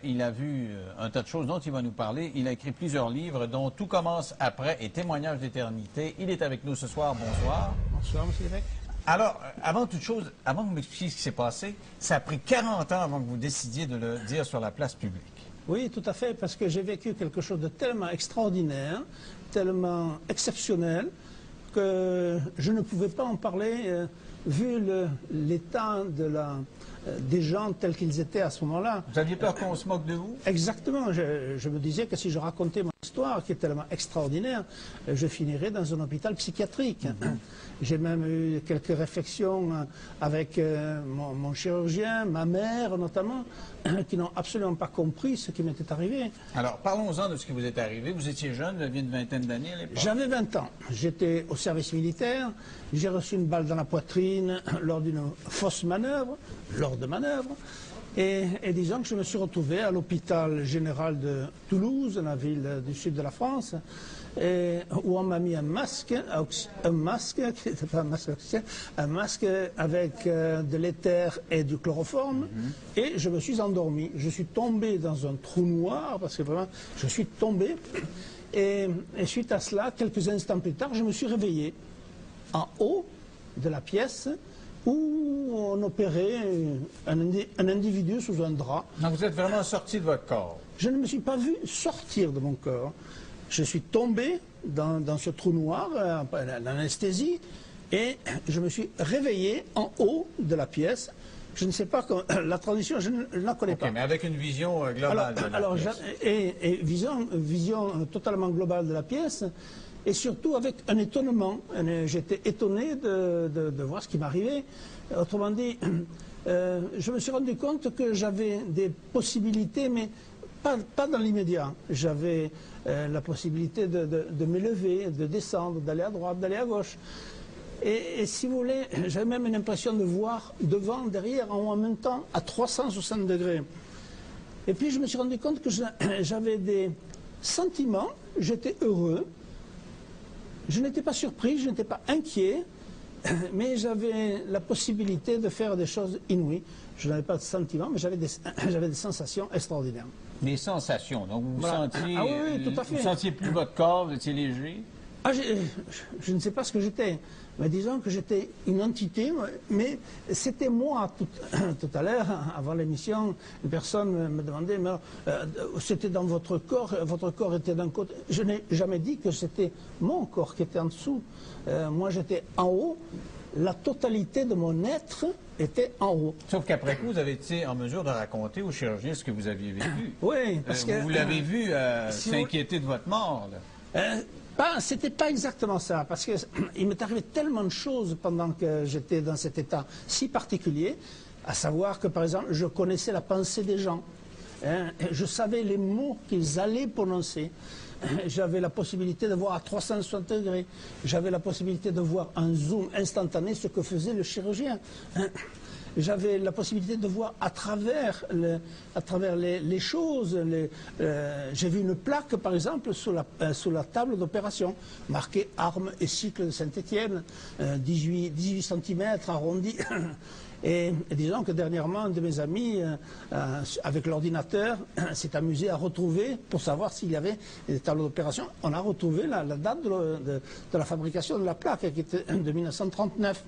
il a vu un tas de choses dont il va nous parler. Il a écrit plusieurs livres, dont Tout commence après et Témoignage d'éternité. Il est avec nous ce soir. Bonsoir. Bonsoir, monsieur l'évêque. Alors, avant toute chose, avant que vous m'expliquiez ce qui s'est passé, ça a pris 40 ans avant que vous décidiez de le dire sur la place publique. Oui, tout à fait, parce que j'ai vécu quelque chose de tellement extraordinaire, tellement exceptionnel, que je ne pouvais pas en parler vu l'état des gens tels qu'ils étaient à ce moment-là. Vous aviez peur qu'on se moque de vous? Exactement. Je me disais que si je racontais mon histoire, qui est tellement extraordinaire, je finirais dans un hôpital psychiatrique. J'ai même eu quelques réflexions avec mon chirurgien, ma mère notamment, qui n'ont absolument pas compris ce qui m'était arrivé. Alors, parlons-en de ce qui vous est arrivé. Vous étiez jeune, vous aviez une vingtaine d'années à l'époque. J'avais 20 ans. J'étais au service militaire. J'ai reçu une balle dans la poitrine lors d'une fausse manœuvre, Et disons que je me suis retrouvé à l'hôpital général de Toulouse, la ville du sud de la France, où on m'a mis un masque qui n'était pas un masque oxygène, un masque avec de l'éther et du chloroforme, et je me suis endormi. Je suis tombé dans un trou noir, parce que vraiment, je suis tombé, et suite à cela, quelques instants plus tard, je me suis réveillé en haut de la pièce, où on opérait un individu sous un drap. Donc vous êtes vraiment sorti de votre corps? Je ne me suis pas vu sortir de mon corps. Je suis tombé dans ce trou noir, l'anesthésie, et je me suis réveillé en haut de la pièce. Je ne sais pas, la transition, je ne la connais pas. Mais avec une vision globale de la pièce. Vision totalement globale de la pièce. Et surtout avec un étonnement. J'étais étonné de voir ce qui m'arrivait. Autrement dit, je me suis rendu compte que j'avais des possibilités, mais pas dans l'immédiat. J'avais la possibilité de m'élever, de descendre, d'aller à droite, d'aller à gauche. Et si vous voulez, j'avais même une impression de voir devant, derrière, en haut, en même temps, à 360 degrés. Et puis je me suis rendu compte que j'avais des sentiments, j'étais heureux. Je n'étais pas surpris, je n'étais pas inquiet, mais j'avais la possibilité de faire des choses inouïes. Je n'avais pas de sentiments, mais j'avais des sensations extraordinaires. Des sensations, donc vous sentiez, oui, tout à fait. Vous sentiez plus votre corps, vous étiez léger? Je ne sais pas ce que j'étais, mais disons que j'étais une entité, mais c'était moi. Tout à l'heure, avant l'émission, une personne me demandait, mais c'était dans votre corps était d'un côté. Je n'ai jamais dit que c'était mon corps qui était en dessous. Moi, j'étais en haut. La totalité de mon être était en haut. Sauf qu'après coup, vous avez été en mesure de raconter au chirurgien ce que vous aviez vécu. Oui, parce que... Vous l'avez vu s'inquiéter de votre mort, là. C'était pas exactement ça, parce qu'il m'est arrivé tellement de choses pendant que j'étais dans cet état si particulier, à savoir que, par exemple, je connaissais la pensée des gens, je savais les mots qu'ils allaient prononcer, j'avais la possibilité de voir à 360 degrés, j'avais la possibilité de voir en zoom instantané ce que faisait le chirurgien. J'avais la possibilité de voir à travers les choses. J'ai vu une plaque, par exemple, sous la table d'opération, marquée armes et cycle de Saint-Étienne, 18 cm arrondi. Et disons que dernièrement, un de mes amis, avec l'ordinateur, s'est amusé à retrouver, pour savoir s'il y avait des tableaux d'opération, on a retrouvé la date de la fabrication de la plaque, qui était de 1939.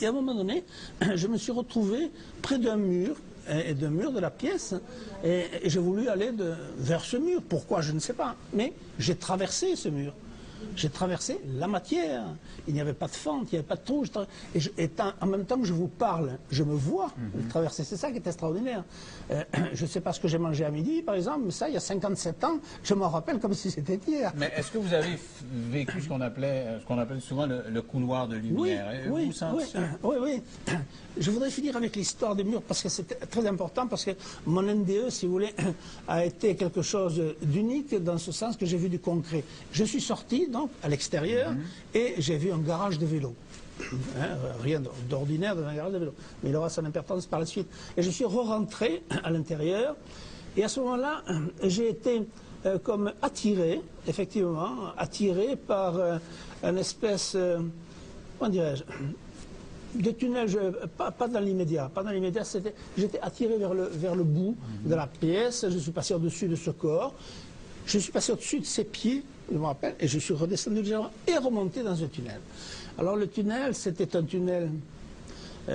Et à un moment donné, je me suis retrouvé près d'un mur, de la pièce, et j'ai voulu aller vers ce mur. Pourquoi, je ne sais pas. Mais j'ai traversé ce mur. J'ai traversé la matière. Il n'y avait pas de fente, il n'y avait pas de trou. En même temps que je vous parle, je me vois traverser. C'est ça qui est extraordinaire. Je ne sais pas ce que j'ai mangé à midi, par exemple, mais ça, il y a 57 ans, je m'en rappelle comme si c'était hier. Mais est-ce que vous avez vécu ce qu'on appelle souvent le couloir de lumière? Oui. Je voudrais finir avec l'histoire des murs, parce que c'est très important, parce que mon NDE, si vous voulez, a été quelque chose d'unique, dans ce sens que j'ai vu du concret. Je suis sorti, donc, à l'extérieur, et j'ai vu un garage de vélo. Rien d'ordinaire dans un garage de vélo, mais il aura son importance par la suite. Et je suis re-rentré à l'intérieur, et à ce moment-là, j'ai été comme attiré, effectivement, attiré par une espèce, comment dirais-je, De tunnel, pas dans l'immédiat. Pas dans l'immédiat, j'étais attiré vers le bout de la pièce. Je suis passé au-dessus de ce corps. Je suis passé au-dessus de ses pieds, je me rappelle, et je suis redescendu légèrement et remonté dans un tunnel. Alors le tunnel, c'était un tunnel...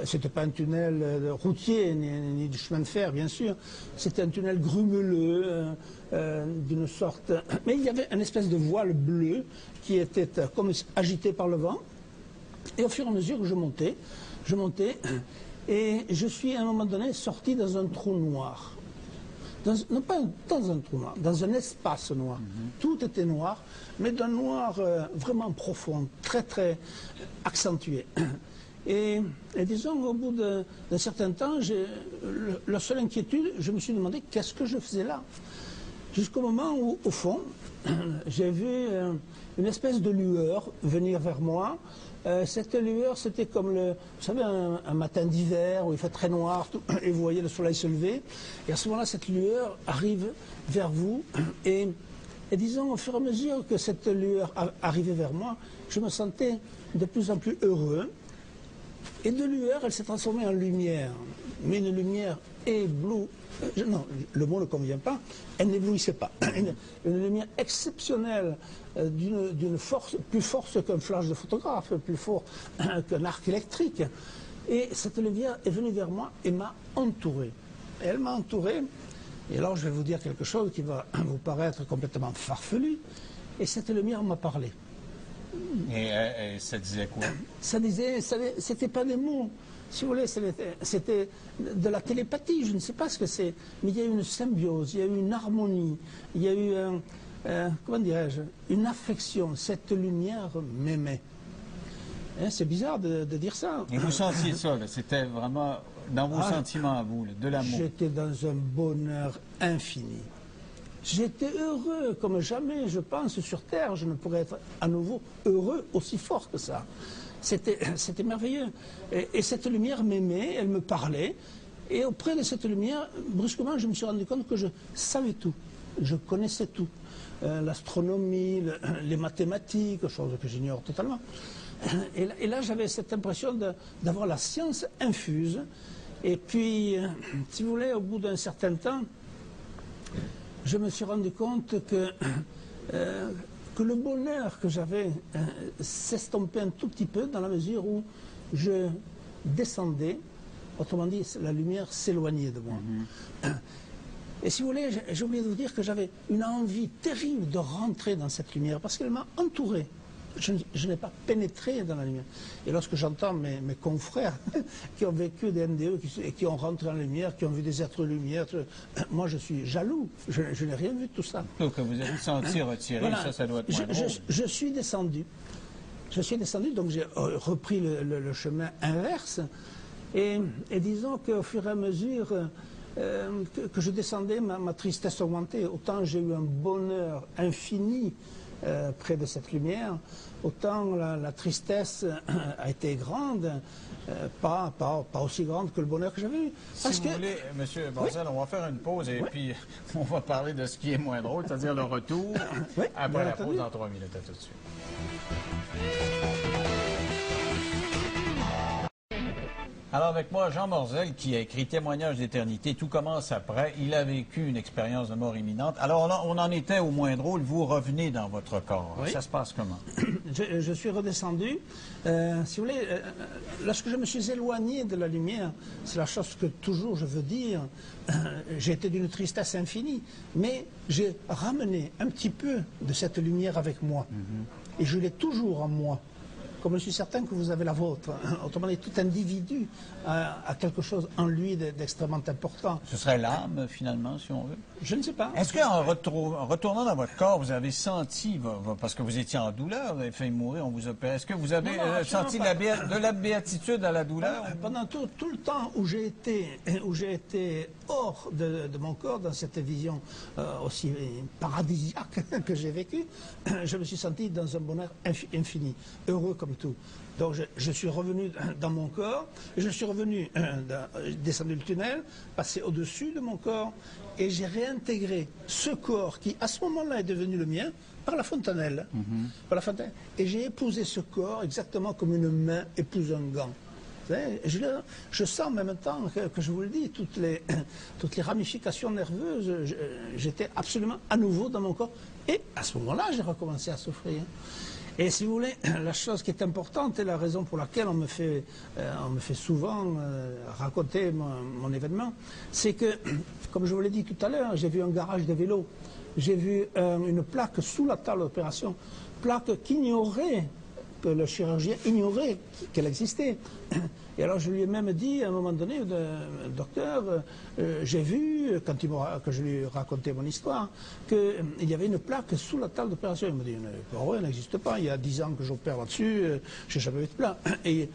C'était pas un tunnel routier, ni du chemin de fer, bien sûr. C'était un tunnel grumeleux, d'une sorte... Mais il y avait une espèce de voile bleu qui était comme agité par le vent. Et au fur et à mesure que je montais, et je suis à un moment donné sorti dans un trou noir. Non pas dans un trou noir, dans un espace noir. Tout était noir, mais d'un noir vraiment profond, très très accentué. Et disons, au bout d'un certain temps, la seule inquiétude, je me suis demandé qu'est-ce que je faisais là. Jusqu'au moment où, au fond, j'ai vu une espèce de lueur venir vers moi. Cette lueur, c'était comme vous savez, un matin d'hiver où il fait très noir et vous voyez le soleil se lever. Et à ce moment-là, cette lueur arrive vers vous. Et disons, au fur et à mesure que cette lueur arrivait vers moi, je me sentais de plus en plus heureux. Et de lueur, elle s'est transformée en lumière. Mais une lumière non, le mot ne convient pas, elle n'éblouissait pas. Une lumière exceptionnelle, d'une force, plus forte qu'un flash de photographe, plus fort qu'un arc électrique. Et cette lumière est venue vers moi et m'a entouré. Et elle m'a entouré, et alors je vais vous dire quelque chose qui va vous paraître complètement farfelu, et cette lumière m'a parlé. Et ça disait quoi? Ça disait, c'était pas des mots. Si vous voulez, c'était de la télépathie, je ne sais pas ce que c'est, mais il y a eu une symbiose, il y a eu une harmonie, il y a eu, comment dirais-je, une affection. Cette lumière m'aimait. Hein, c'est bizarre de dire ça. Et vous sentiez ça, c'était vraiment dans vos sentiments à vous, de l'amour. J'étais dans un bonheur infini. J'étais heureux comme jamais, je pense, sur Terre. Je ne pourrais être à nouveau heureux aussi fort que ça. C'était merveilleux. Et cette lumière m'aimait, elle me parlait. Et auprès de cette lumière, brusquement, je me suis rendu compte que je savais tout. Je connaissais tout. L'astronomie, les mathématiques, chose que j'ignore totalement. Et là, j'avais cette impression d'avoir la science infuse. Et puis, si vous voulez, au bout d'un certain temps, je me suis rendu compte que le bonheur que j'avais s'estompait un tout petit peu dans la mesure où je descendais, autrement dit, la lumière s'éloignait de moi. Et si vous voulez, j'ai oublié de vous dire que j'avais une envie terrible de rentrer dans cette lumière parce qu'elle m'a entouré. Je n'ai pas pénétré dans la lumière. Et lorsque j'entends mes confrères qui ont vécu des NDE et qui ont rentré en lumière, qui ont vu des êtres lumière, moi je suis jaloux. Je n'ai rien vu de tout ça. Donc vous avez senti retiré, voilà. Ça doit être moins drôle. Je suis descendu. Donc j'ai repris le chemin inverse. Et disons qu'au fur et à mesure que je descendais, ma tristesse augmentait. Autant j'ai eu un bonheur infini près de cette lumière, autant la tristesse a été grande, pas aussi grande que le bonheur que j'avais eu. Si vous voulez, M. Borzel, on va faire une pause et puis on va parler de ce qui est moins drôle, c'est-à-dire le retour après la pause dans 3 minutes. À tout de suite. Alors avec moi, Jean Borzel, qui a écrit Témoignage d'éternité, tout commence après. Il a vécu une expérience de mort imminente. Alors là, on en était au moins drôle. Vous revenez dans votre corps. Oui. Ça se passe comment? Je suis redescendu. Si vous voulez, lorsque je me suis éloigné de la lumière, c'est la chose que toujours je veux dire, j'ai été d'une tristesse infinie, mais j'ai ramené un petit peu de cette lumière avec moi. Et je l'ai toujours en moi. Comme je suis certain que vous avez la vôtre. Autrement dit, tout individu a quelque chose en lui d'extrêmement important. Ce serait l'âme, finalement, si on veut? Je ne sais pas. Est-ce qu'en retournant dans votre corps, vous avez senti, parce que vous étiez en douleur, vous avez failli mourir, on vous opère, est-ce que vous avez senti de la béatitude à la douleur? Pendant tout le temps où j'ai été hors de mon corps, dans cette vision aussi paradisiaque que j'ai vécue, je me suis senti dans un bonheur infini, heureux comme tout. Donc je suis revenu dans mon corps, je suis revenu, descendu le tunnel, passé au-dessus de mon corps, et j'ai réintégré ce corps qui, à ce moment-là, est devenu le mien, par la fontanelle. Par la fontanelle. Et j'ai épousé ce corps exactement comme une main épouse un gant. Je sens en même temps que je vous le dis, toutes les ramifications nerveuses, j'étais absolument à nouveau dans mon corps. Et à ce moment-là, j'ai recommencé à souffrir. Et si vous voulez, la chose qui est importante et la raison pour laquelle on me fait souvent raconter mon événement, c'est que, comme je vous l'ai dit tout à l'heure, j'ai vu un garage de vélo, j'ai vu une plaque sous la table d'opération, plaque que le chirurgien ignorait qu'elle existait. Et alors je lui ai même dit à un moment donné, docteur, j'ai vu, que je lui ai raconté mon histoire, qu'il y avait une plaque sous la table d'opération. Il m'a dit, elle n'existe pas, il y a 10 ans que j'opère là-dessus, je n'ai jamais vu de plaque. Et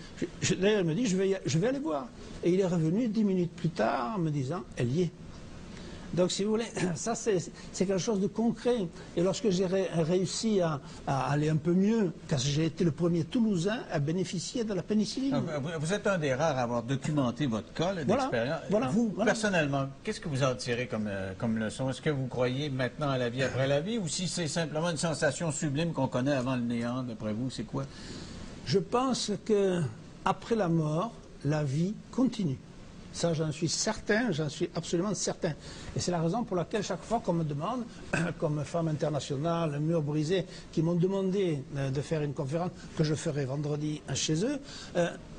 d'ailleurs il me dit, je vais aller voir. Et il est revenu 10 minutes plus tard en me disant, elle y est. Donc, si vous voulez, ça c'est quelque chose de concret. Et lorsque j'ai réussi à aller un peu mieux, car j'ai été le premier Toulousain à bénéficier de la pénicilline. Vous êtes un des rares à avoir documenté votre cas d'expérience. Vous, personnellement, qu'est-ce que vous en tirez comme leçon? Est-ce que vous croyez maintenant à la vie après la vie, ou si c'est simplement une sensation sublime qu'on connaît avant le néant, d'après vous, c'est quoi? Je pense que après la mort, la vie continue. Ça, j'en suis certain, j'en suis absolument certain. Et c'est la raison pour laquelle chaque fois qu'on me demande, comme Femmes Internationales, Mur Brisé, qui m'ont demandé de faire une conférence que je ferai vendredi chez eux,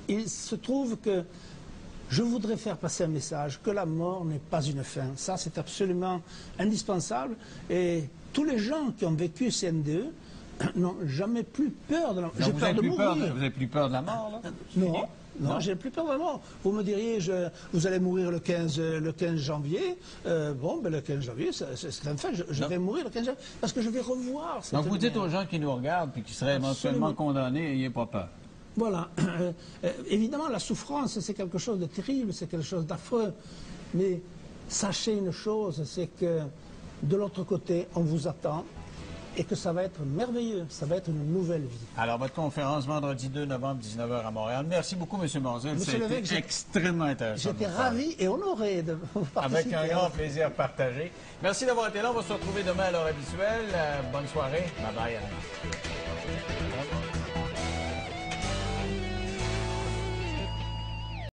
il se trouve que je voudrais faire passer un message, que la mort n'est pas une fin. Ça, c'est absolument indispensable. Et tous les gens qui ont vécu CNDE n'ont jamais plus peur de la mort. J'ai peur de mourir. Vous n'avez plus peur de la mort, là? Non. Non, j'ai plus peur de la mort. Vous me diriez, vous allez mourir le 15 janvier. Le 15 janvier, c'est un fait. Je vais mourir le 15 janvier parce que je vais revoir cette Donc vous dites aux gens qui nous regardent et qui seraient éventuellement condamnés, n'ayez pas peur. Voilà. Évidemment, la souffrance, c'est quelque chose de terrible, c'est quelque chose d'affreux. Mais sachez une chose, c'est que de l'autre côté, on vous attend. Et que ça va être merveilleux, ça va être une nouvelle vie. Alors, votre conférence vendredi 2 novembre, 19h à Montréal. Merci beaucoup, M. Morzel. C'était extrêmement intéressant. J'étais ravi et honoré de vous participer. Avec un grand plaisir partagé. Merci d'avoir été là. On va se retrouver demain à l'heure habituelle. Bonne soirée. Bye bye.